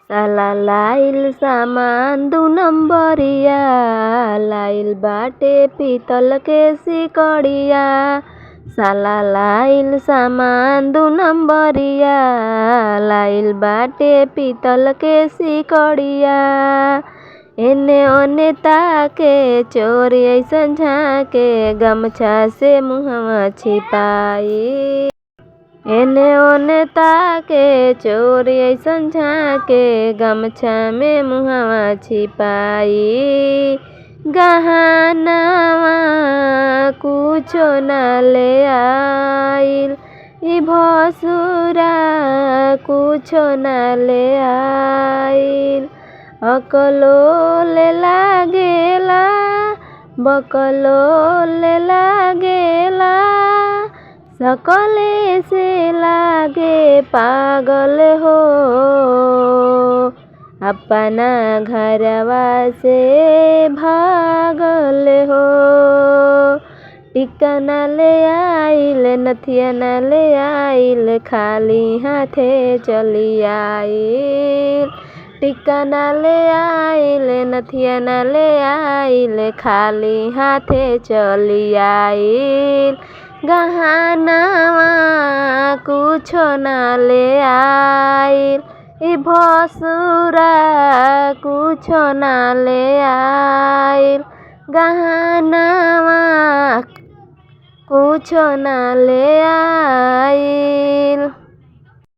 साला लाइल सामान 2 नंबरिया, लाइल बाटे पीतल के सिकड़िया। साला लाइल सामान 2 नंबरिया, लाइल बाटे पीतल के सिकड़िया। एने ओने ताके चोरी अइसन झाके, गमछा से मुहवा छिपाई। एने ओने ताके चोरी अइसन झाके, गमछा में मुहवा छिपाई। गहनावा कुछो ना ले आइल, ई भसुरा कुछो ना ले आइल। अकलो ले लागेला, बकलो ले लागेला, सकले से लागे पागल हो। अपना घरवा से भागल हो। टिका ना ले आइल, नथिया ना ले आइल, खाली हाथे चली आइल। टिका ना ले आइल, नथिया ना ले आइल, खाली हाथे चली आइल। गहनावा कुछो ना ले आइल, ई भसुरा कुछो ना ले आइल। गहनावा कुछो ना ले आइल।